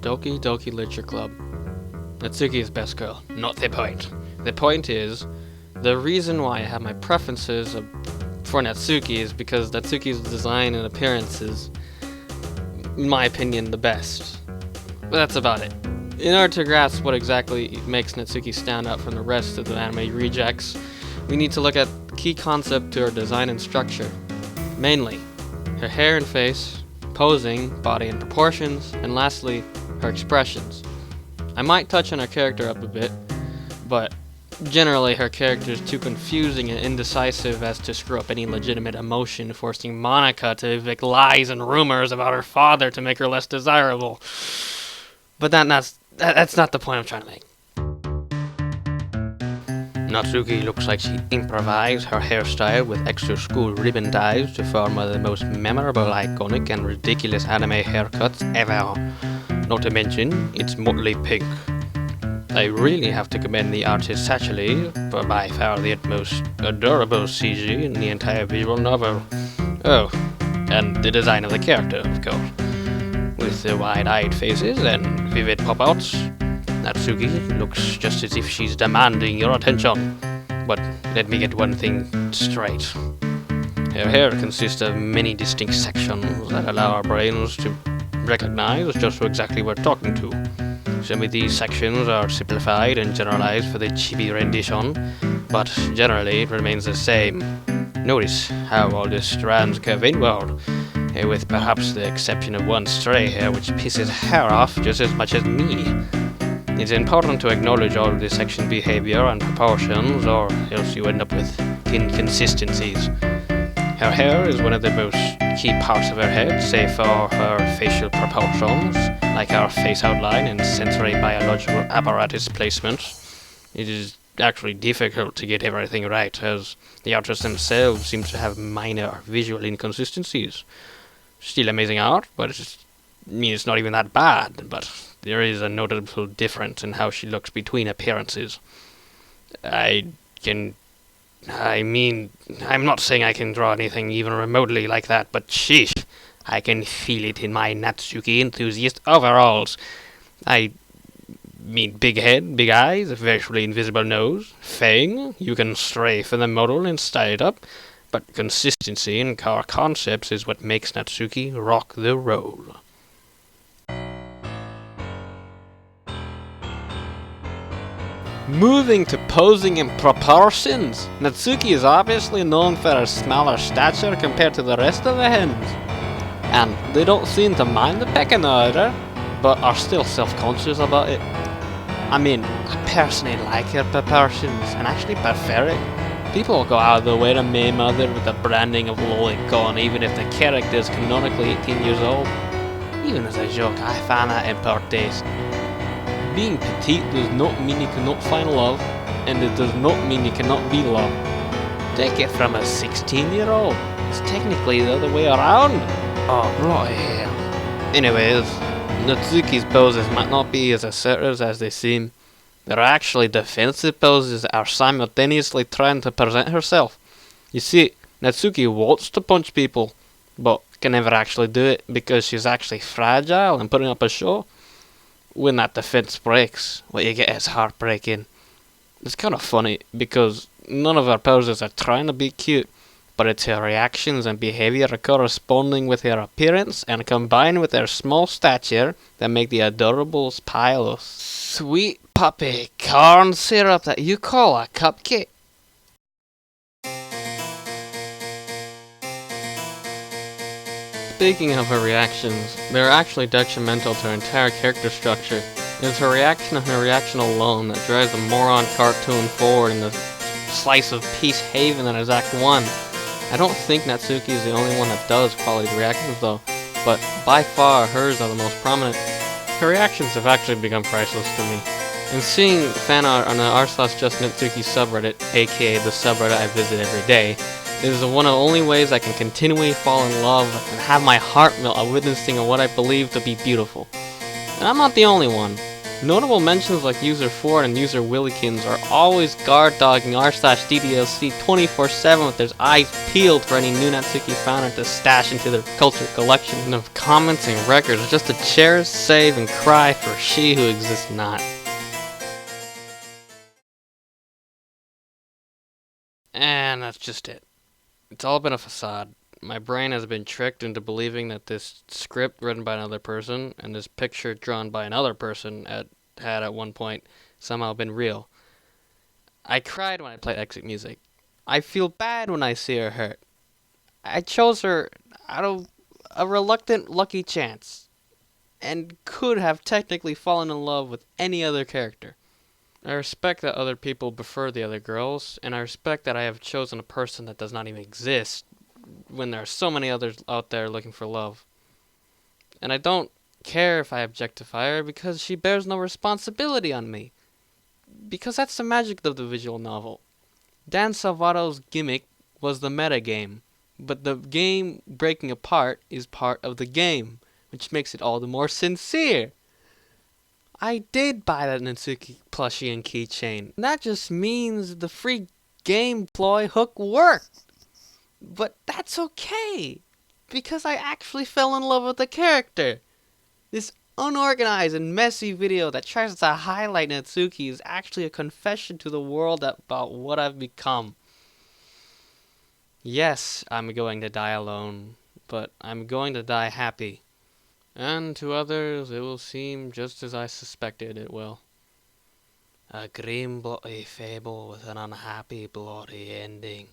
Doki Doki Literature Club. Natsuki is best girl. Not the point. The point is, the reason why I have my preferences for Natsuki is because Natsuki's design and appearance is, in my opinion, the best. But that's about it. In order to grasp what exactly makes Natsuki stand out from the rest of the anime rejects, we need to look at the key concept to her design and structure. Mainly, her hair and face, posing, body and proportions, and lastly, her expressions. I might touch on her character up a bit, but generally her character is too confusing and indecisive as to screw up any legitimate emotion, forcing Monika to evict lies and rumors about her father to make her less desirable. But that's not the point I'm trying to make. Natsuki looks like she improvised her hairstyle with extra school ribbon ties to form one of the most memorable, iconic, and ridiculous anime haircuts ever. Not to mention, it's motley pink. I really have to commend the artist Satchely for by far the most adorable CG in the entire visual novel. Oh, and the design of the character, of course. With the wide-eyed faces and vivid pop-outs, Natsuki looks just as if she's demanding your attention. But let me get one thing straight. Her hair consists of many distinct sections that allow our brains to recognize just who exactly we're talking to. Some of these sections are simplified and generalized for the chibi rendition, but generally it remains the same. Notice how all the strands curve inward, with perhaps the exception of one stray hair which pisses her off just as much as me. It's important to acknowledge all of the section behavior and proportions, or else you end up with inconsistencies. Her hair is one of the most key parts of her head, save for her facial proportions, like her face outline and sensory biological apparatus placement. It is actually difficult to get everything right, as the artists themselves seem to have minor visual inconsistencies. Still amazing art, but it's not even that bad, but there is a notable difference in how she looks between appearances. I'm not saying I can draw anything even remotely like that, but sheesh, I can feel it in my Natsuki enthusiast overalls. I mean, big head, big eyes, a virtually invisible nose, fang, you can stray for the model and style it up, but consistency in core concepts is what makes Natsuki rock the roll. Moving to posing and proportions, Natsuki is obviously known for her smaller stature compared to the rest of the hens. And they don't seem to mind the pecking order, but are still self-conscious about it. I mean, I personally like her proportions, and actually prefer it. People go out of their way to maim others with the branding of lolicon, even if the character is canonically 18 years old. Even as a joke, I find that in poor taste. Being petite does not mean you cannot find love, and it does not mean you cannot be loved. Take it from a 16-year-old. It's technically the other way around. Oh, bloody hell. Anyways, Natsuki's poses might not be as assertive as they seem. They're actually defensive poses that are simultaneously trying to present herself. You see, Natsuki wants to punch people, but can never actually do it because she's actually fragile and putting up a show. When that defense breaks, what you get is heartbreaking. It's kind of funny because none of her poses are trying to be cute, but it's her reactions and behavior corresponding with her appearance and combined with her small stature that make the adorables pile of sweet puppy corn syrup that you call a cupcake. Speaking of her reactions, they are actually detrimental to her entire character structure. It is her reaction and her reaction alone that drives the moron cartoon forward in the slice of peace haven that is Act 1. I don't think Natsuki is the only one that does quality reactions though, but by far hers are the most prominent. Her reactions have actually become priceless to me. And seeing fan art on the r/JustNatsuki subreddit, aka the subreddit I visit every day, is one of the only ways I can continually fall in love and have my heart melt at witnessing what I believe to be beautiful. And I'm not the only one. Notable mentions like User Ford and User Willikins are always guard dogging r/ddlc 24/7 with their eyes peeled for any new Natsuki founder to stash into their culture collection of comments and records just to cherish, save, and cry for she who exists not. And that's just it. It's all been a facade. My brain has been tricked into believing that this script written by another person and this picture drawn by another person had at one point somehow been real. I cried when I played exit music. I feel bad when I see her hurt. I chose her out of a reluctant lucky chance and could have technically fallen in love with any other character. I respect that other people prefer the other girls, and I respect that I have chosen a person that does not even exist when there are so many others out there looking for love. And I don't care if I objectify her because she bears no responsibility on me. Because that's the magic of the visual novel. Dan Salvato's gimmick was the metagame, but the game breaking apart is part of the game, which makes it all the more sincere. I did buy that Natsuki plushie and keychain. That just means the free game ploy hook worked. But that's okay, because I actually fell in love with the character. This unorganized and messy video that tries to highlight Natsuki is actually a confession to the world about what I've become. Yes, I'm going to die alone, but I'm going to die happy. And to others, it will seem just as I suspected it will. A grim, bloody fable with an unhappy, bloody ending.